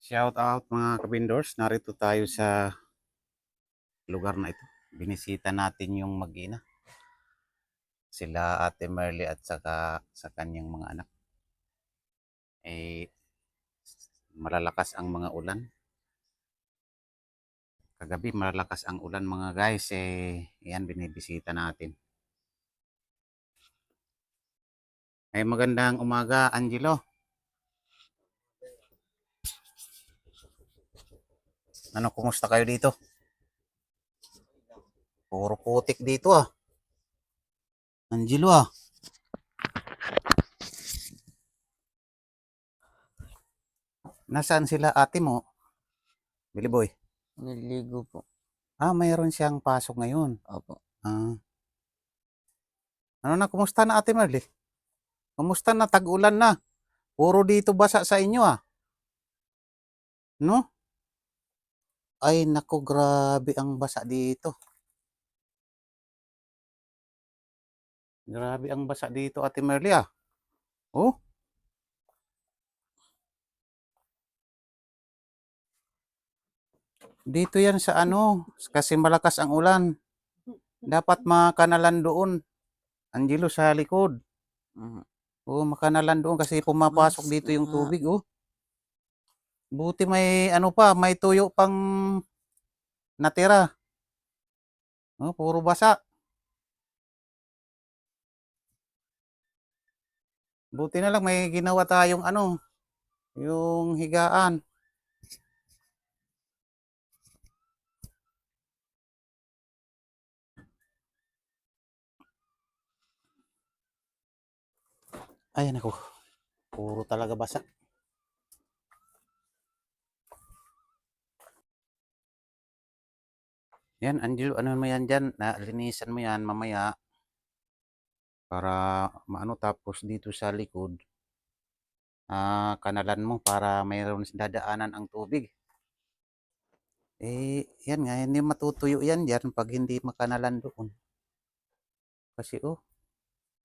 Shout out mga kabindors, narito tayo sa lugar na ito. Binisita natin yung mag-ina. Sila Ate Merly at saka sa kanyang mga anak. Eh, malalakas ang mga ulan. Kagabi malalakas ang ulan mga guys. Yan binibisita natin. Magandang umaga Angelo. Ano, kumusta kayo dito? Puro putik dito ah. Angelo ah. Nasaan sila ate mo? Billy Boy. Naliligo po. Mayroon siyang pasok ngayon. Opo. Ano na, kumusta na ate Merly? Kumusta na, tag-ulan na? Puro dito basa sa inyo ah. No? Ay naku, grabe ang basa dito. Grabe ang basa dito Ate Merly ah. Oh. Dito yan sa ano, kasi malakas ang ulan. Dapat makanalan doon. Angelo sa likod. Oh, makanalan doon kasi pumapasok dito yung tubig oh. Buti may ano pa, may tuyo pang natira. Oh, puro basa. Buti na lang may ginawa tayong ano, yung higaan. Ayan ako. Puro talaga basa. Yan, Angelo, ano mo yan dyan? Linisan mo yan mamaya. Para maano, tapos dito sa likod, kanalan mo para mayroon dadaanan ang tubig. Yan nga, hindi matutuyo yan dyan pag hindi makanalan doon. Kasi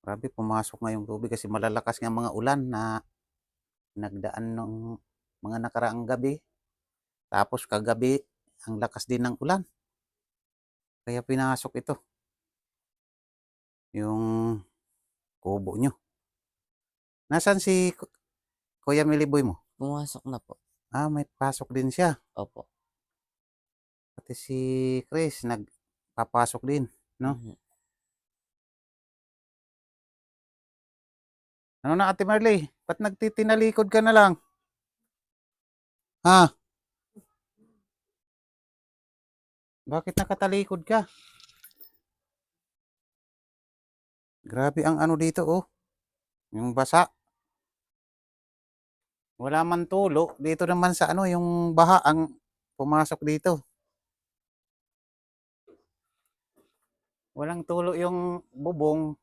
grabe pumasok nga yung tubig kasi malalakas nga mga ulan na nagdaan ng mga nakaraang gabi. Tapos kagabi, ang lakas din ng ulan. Kaya pinasok ito. Yung kubo nyo. Nasaan si Kuya Miliboy mo? Pumasok na po. May pasok din siya. Opo. Pati si Chris nagpapasok din, no? Ano na Ate Marley? Ba't nagtitinalikod ka na lang? Ha? Bakit nakatalikod ka? Grabe ang ano dito yung basa. Wala man tulo. Dito naman sa ano, yung baha ang pumasok dito. Walang tulo yung bubong.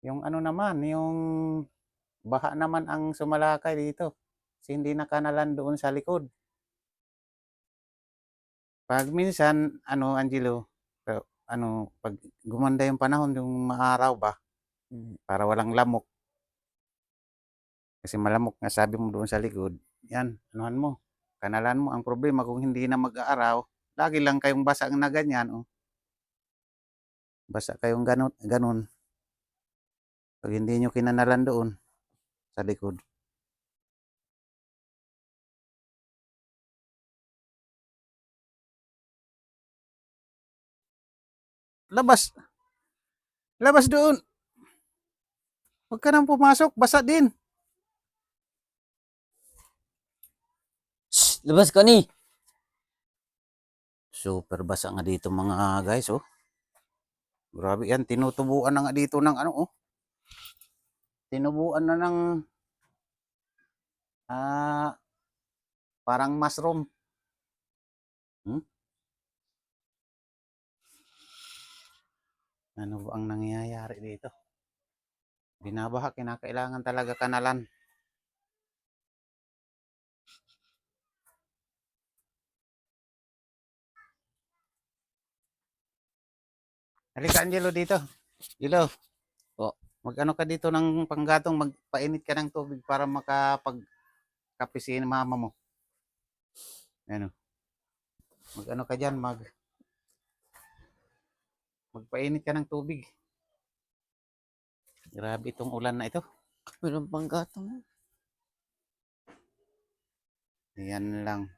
Yung ano naman, yung baha naman ang sumalakay dito. Kasi hindi nakanalan doon sa likod. Pag minsan, ano, Angelo, pag gumanda yung panahon, yung maaraw ba, para walang lamok. Kasi malamok nga sabi mo doon sa likod, yan, anuhan mo, kanalan mo. Ang problema kung hindi na mag-aaraw, lagi lang kayong basa na ganyan, basa kayong ganun. Pag hindi nyo kinanalan doon sa likod. Labas! Labas doon! Huwag ka nang pumasok, basa din. Shh! Labas ka ni! Super basa nga dito mga guys, Grabe yan, tinutubuan na nga dito ng ano, Tinubuan na ng parang mushroom. Ano ba ang nangyayari dito? Binabaha, kinakailangan talaga kanalan. Halika Angelo dito. Angelo. Po. Mag-ano ka dito ng panggatong, magpainit ka ng tubig para makapag kape si mama mo. Ano? Mag-ano ka dyan, magpainit ka ng tubig. Grabe itong ulan na ito. Walang panggatong. Yan lang.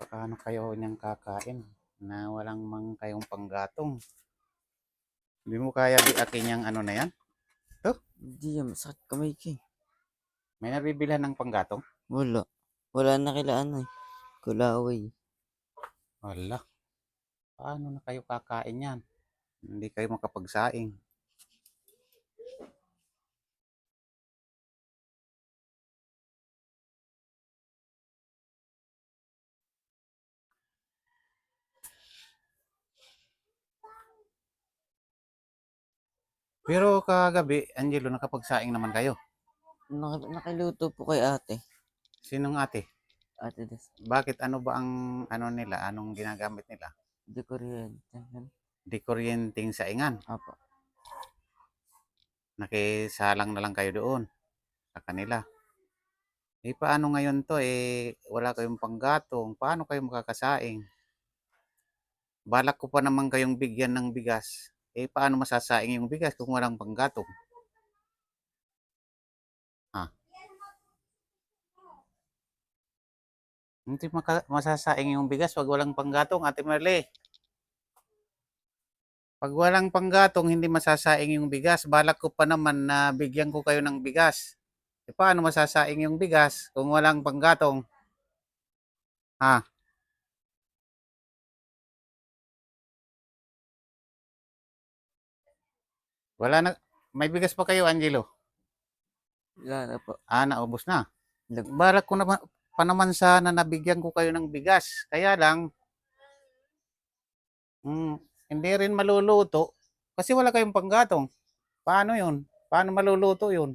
Paano kayo niyang kakain na walang mang kayong panggatong? Hindi mo kaya biakin yung ano na yan? Hindi yan, masakit kamay ko eh. May nabibilhan ng panggatong? Wala. Wala na kilaan eh. Kulaway. Wala. Paano na kayo kakain yan? Hindi kayo makapagsaing. Pero kagabi, Angelo, nakapagsaing naman kayo. Nakiluto po kay ate. Sinong ate? Ate Des. Bakit ano ba ang ano nila? Anong ginagamit nila? Di kuryente. Di kuryenteng saingan. Apo. Nakisalang na lang kayo doon sa kanila. Eh paano ngayon to? Wala kayong panggatong. Paano kayo makakasaing? Balak ko pa naman kayong bigyan ng bigas. Paano masasaing yung bigas kung walang panggatong? Ha? Hindi masasaing yung bigas wag walang panggatong, Ate Merle. Pag walang panggatong, hindi masasaing yung bigas. Balak ko pa naman na bigyan ko kayo ng bigas. Paano masasaing yung bigas kung walang panggatong? Ha? Wala na. May bigas pa kayo, Angelo? Wala na po. Naubos na. Balak ko naman pa naman sana nabigyan ko kayo ng bigas. Kaya lang, hindi rin maluluto kasi wala kayong panggatong. Paano yun? Paano maluluto yun?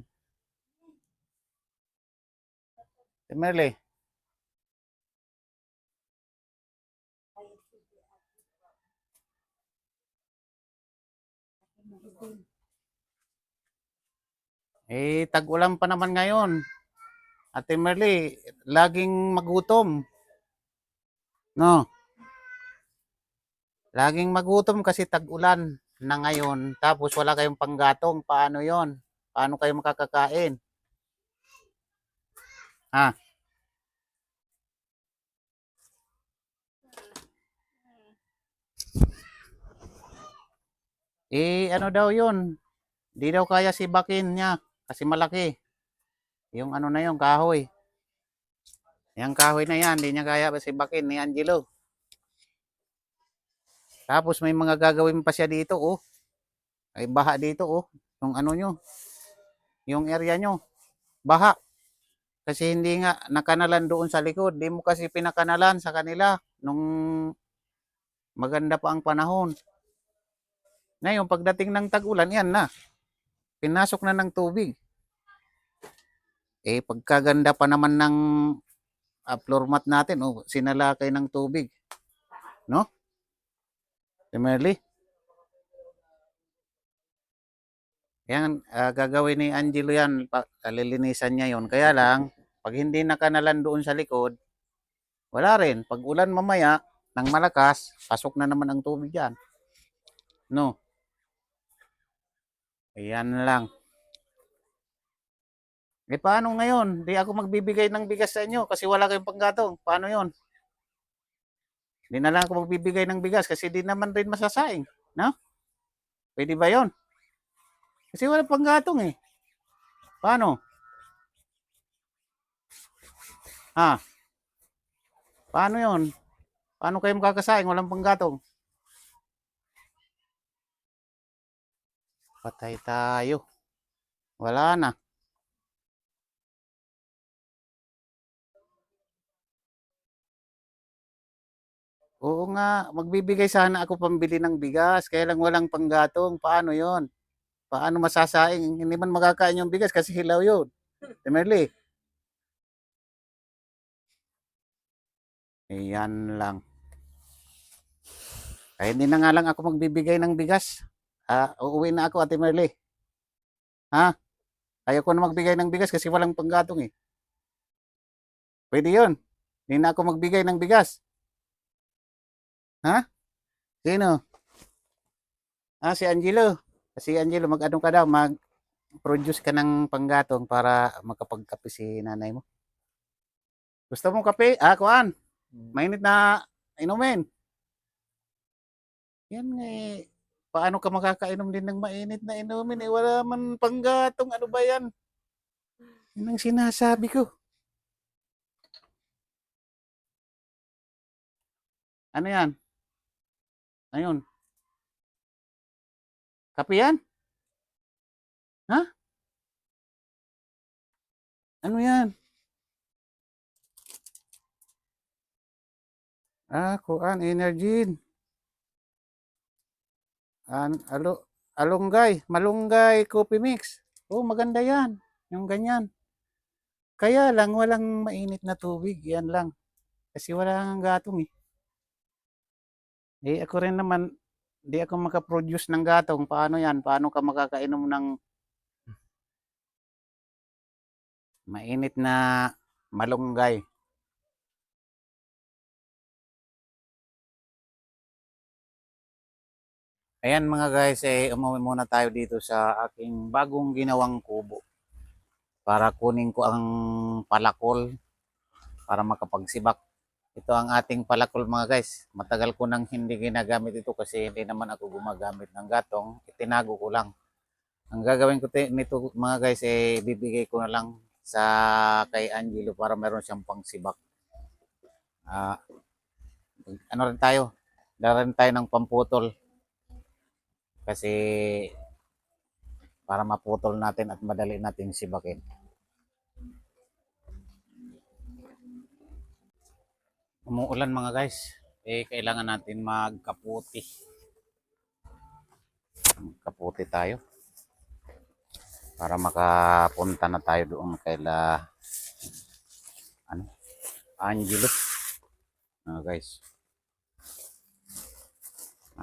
Merle. Tag-ulan pa naman ngayon. Ate Merle, laging magutom. No? Laging magutom kasi tag-ulan na ngayon. Tapos wala kayong panggatong. Paano yon? Paano kayo makakakain? Ha? Ano daw yun? Di daw kaya sibakin niya kasi malaki. Yung ano na yung kahoy. Yung kahoy na yan, di niya kaya sibakin ni Angelo. Tapos may mga gagawin pa siya dito, oh. Ay baha dito, oh. Yung ano nyo, yung area nyo, baha. Kasi hindi nga nakanalan doon sa likod. Di mo kasi pinakanalan sa kanila nung maganda pa ang panahon. Ngayon, pagdating ng tag-ulan, yan na. Pinasok na ng tubig. Pagkaganda pa naman ng floor mat natin, oh, sinalakay ng tubig. No? Merly? Yan, gagawin ni Angelo yan, lilinisan niya yon. Kaya lang, pag hindi nakanalan doon sa likod, wala rin. Pag ulan mamaya, ng malakas, pasok na naman ang tubig yan. No? Ayan lang. Paano ngayon? Di ako magbibigay ng bigas sa inyo kasi wala kayong panggatong. Paano yon? Di na lang ako magbibigay ng bigas kasi di naman rin masasaing. No? Pwede ba yon? Kasi wala panggatong eh. Paano? Ha? Paano yon? Paano kayo makakasaing? Walang panggatong. Patay tayo. Wala na. Oo nga, magbibigay sana ako pambili ng bigas, kaya lang walang panggatong. Paano yon? Paano masasaing? Hindi man makakain yung bigas kasi hilaw yun. Emerly, Ayan lang. Ay, hindi na nga lang ako magbibigay ng bigas. Uuwi na ako, Ate Merly. Ha? Ayaw ko na magbigay ng bigas kasi walang panggatong eh. Pwede yun. Hindi na ako magbigay ng bigas. Ha? Sino? Si Angelo. Si Angelo, mag-ano ka daw, mag-produce ka ng panggatong para makapagkape si nanay mo. Gusto mo kape? Kuan. Mainit na inumin. Yan nga eh. Paano ka makakainom din ng mainit na inumin? Wala man panggatong. Ano ba yan? Yan ang sinasabi ko. Ano yan? Ayun. Kape yan? Ha? Ano yan? Kuan, Energin. Malunggay coffee mix. Maganda yan. Yung ganyan. Kaya lang, walang mainit na tubig. Yan lang. Kasi wala nga gatong eh. Ako rin naman, di ako makaproduce ng gatong. Paano yan? Paano ka makakainom ng mainit na malunggay? Ayan mga guys, umuwi muna tayo dito sa aking bagong ginawang kubo. Para kunin ko ang palakol para makapagsibak. Ito ang ating palakol mga guys. Matagal ko nang hindi ginagamit ito kasi hindi naman ako gumagamit ng gatong. Itinago ko lang. Ang gagawin ko nito mga guys, bibigay ko na lang sa kay Angelo para meron siyang pangsibak. Ano rin tayo? Dala rin tayo ng pamputol. Kasi para maputol natin at madali natin sibakin. Umuulan mga guys. Kailangan natin magkaputi. Magkaputi tayo. Para makapunta na tayo doon kaila Angelo. Guys.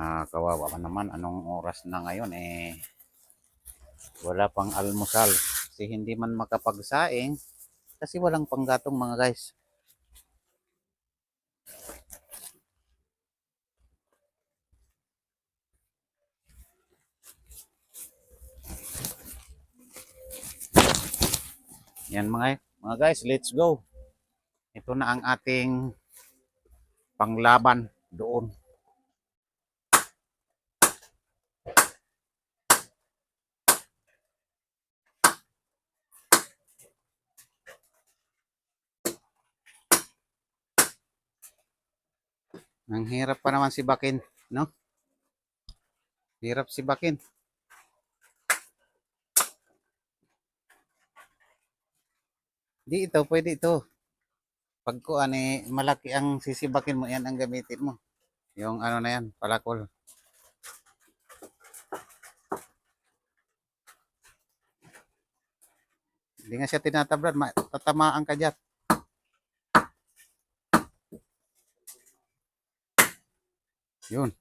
Kawawa pa naman. Anong oras na ngayon wala pang almusal. Kasi hindi man makapagsaing kasi walang panggatong mga guys. Yan mga guys, let's go. Ito na ang ating panglaban doon. Ang hirap pa naman si Bakin, no? Hirap si Bakin. Di ito, pwede ito. Pag malaki ang sisibakin mo, yan ang gamitin mo. Yung ano na yan, palakol. Hindi nga siya tinatabrad, tatamaan ka dyan. Yun.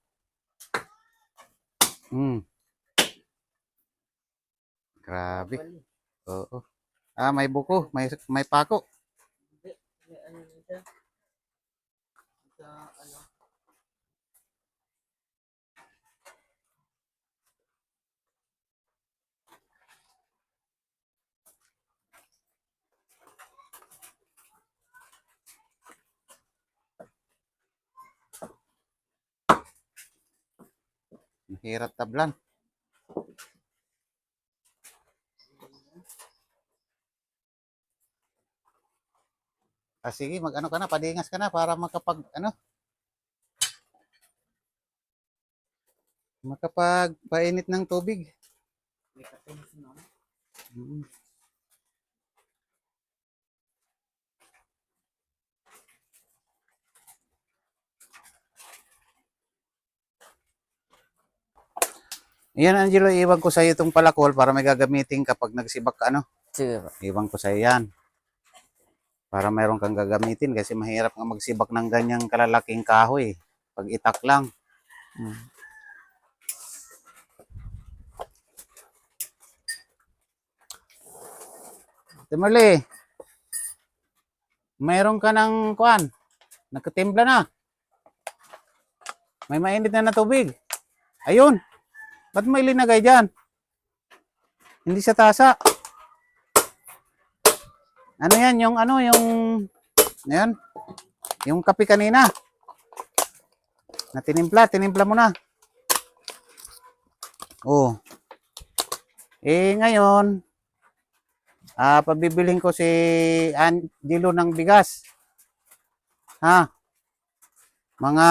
Grabe. Oo. May buko, may pako. Mahirap tablan. Sige, mag-ano ka na, padingas ka na para makapagpainit ng tubig. Yan Angelo, iwan ko sa iyo itong palakol para may gagamitin kapag nagsibak ka, ano? Sige po. Iwan ko sa iyo yan. Para mayroon kang gagamitin kasi mahirap nga magsibak ng ganyang kalalaking kahoy. Pag itak lang. Timali, mayroon ka ng kuan. Nagkatimpla na. May mainit na tubig. Ayun. Ba't may linagay dyan? Hindi sa tasa. Ano yan? Yung ayan. Yung kape kanina. Na tinimpla mo na. Oh. Ngayon, pabibilhin ko si Angelo ng bigas. Ha? Mga,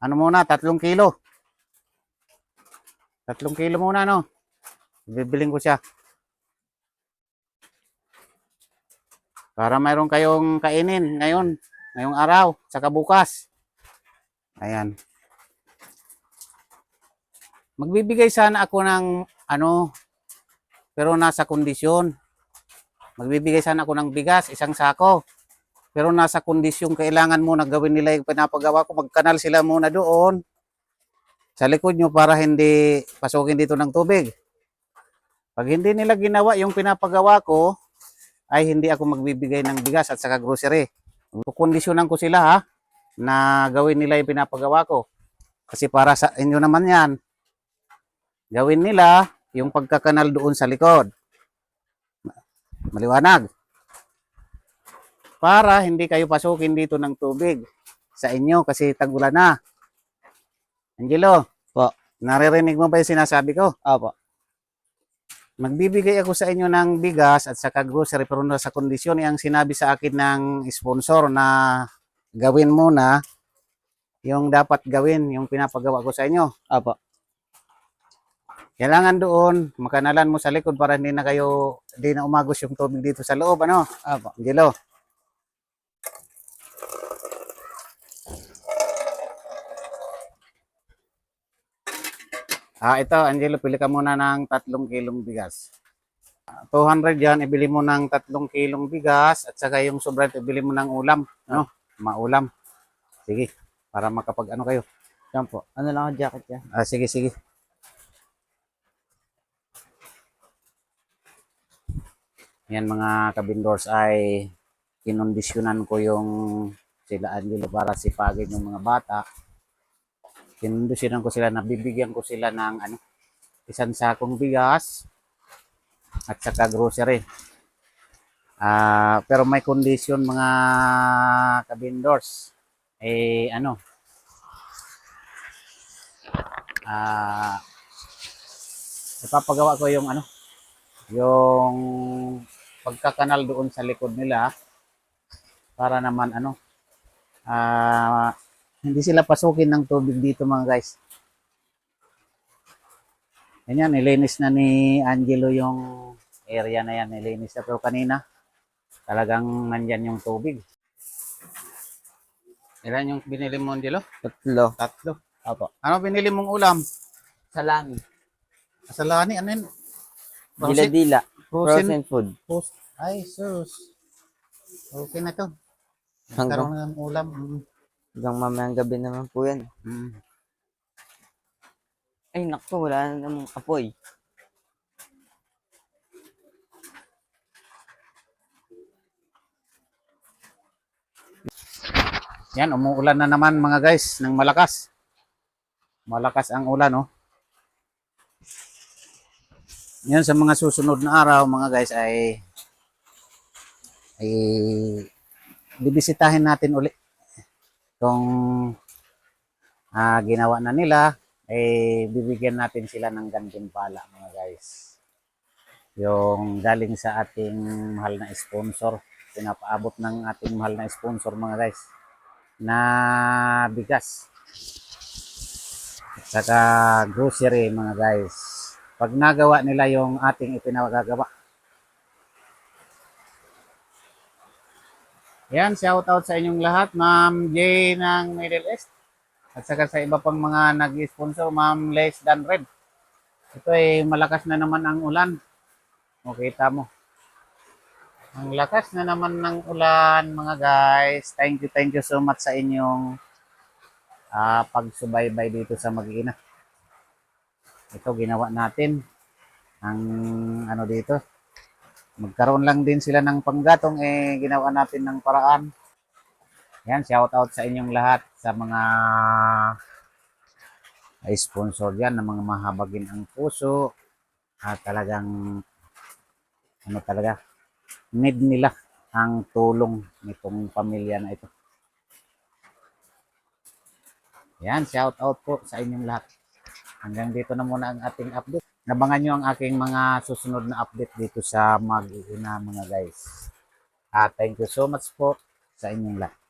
ano muna, 3 kilo. 3 kilo muna, no? Bibilhin ko siya. Para mayroon kayong kainin ngayong araw, saka bukas. Ayan. Magbibigay sana ako ng pero nasa kondisyon. Magbibigay sana ako ng bigas, 1 sako. Pero nasa kondisyon, kailangan muna gawin nila yung pinapagawa ko. Magkanal sila muna doon sa likod nyo para hindi pasukin dito ng tubig. Pag hindi nila ginawa yung pinapagawa ko, ay hindi ako magbibigay ng bigas at saka grocery. Kukondisyonan ko sila na gawin nila yung pinapagawa ko. Kasi para sa inyo naman yan, gawin nila yung pagkakanal doon sa likod. Maliwanag. Para hindi kayo pasukin dito ng tubig sa inyo kasi tag-ulan na. Angelo, Po. naririnig mo ba yung sinasabi ko? Opo. Magbibigay ako sa inyo ng bigas at saka grocery pero sa kondisyon yung sinabi sa akin ng sponsor na gawin muna yung dapat gawin, yung pinapagawa ko sa inyo. Opo. Kailangan doon, makanalan mo sa likod para hindi na umagos yung tubig dito sa loob, ano? Opo. Angelo. Ito, Angelo, pili ka muna ng 3 kilong bigas. 200 yan, ibili mo ng 3 kilong bigas at saka yung sobra, ibili mo ng ulam, no? Maulam. Sige, para makapag-ano kayo. Yan po. Ano lang ang jacket yan? Sige, sige. Yan mga kabindors ay kinondisyonan ko yung sila Angelo para sipagin yung mga bata. Kinondisyonan ko sila, nabibigyan ko sila ng 1 sakong bigas at saka grocery. Pero may condition mga kabindors. Ipapagawa ko yung yung pagkakanal doon sa likod nila para naman hindi sila pasukin ng tubig dito mga guys. Yan, nilinis na ni Angelo yung area na yan, nilinis na pero kanina talagang nandyan yung tubig. Ilan yung binili mo, Angelo? 3. 3. Opo. Ano binili mong ulam? Salami. Salani, ano yun? Dila-dila. Frozen Frozen food. Ay, sus. Okay na to. Hanggang, Karoon na ng ulam. hanggang mamayang gabi naman po yan. Ay, naku, wala na namang apoy. Yan, umuulan na naman mga guys ng malakas. Malakas ang ulan, oh. Yan, sa mga susunod na araw mga guys ay bibisitahin natin uli kung ginawa na nila, bibigyan natin sila ng gantimpala mga guys. Yung galing sa ating mahal na sponsor, pinapaabot ng ating mahal na sponsor mga guys na bigas at saka grocery mga guys. Pag nagawa nila yung ating ipinagagawa. Yan, shout out sa inyong lahat, Ma'am J ng Middle East. At saka sa iba pang mga nag-sponsor, Ma'am Less Than Red. Ito ay malakas na naman ang ulan. O, kita mo. Ang lakas na naman ng ulan, mga guys. Thank you so much sa inyong pagsubaybay dito sa Mag-iina. Ito, ginawa natin. Ang ano dito, magkaroon lang din sila ng panggatong, ginawa natin ng paraan. Yan, shout out sa inyong lahat, sa mga sponsor dyan, ng mga mahabagin ang puso. At talagang, ano talaga, need nila ang tulong nitong pamilya na ito. Yan, shout out po sa inyong lahat. Hanggang dito na muna ang ating update. Nabangan nyo ang aking mga susunod na update dito sa Mag-iina, mga guys. Thank you so much po sa inyong lahat.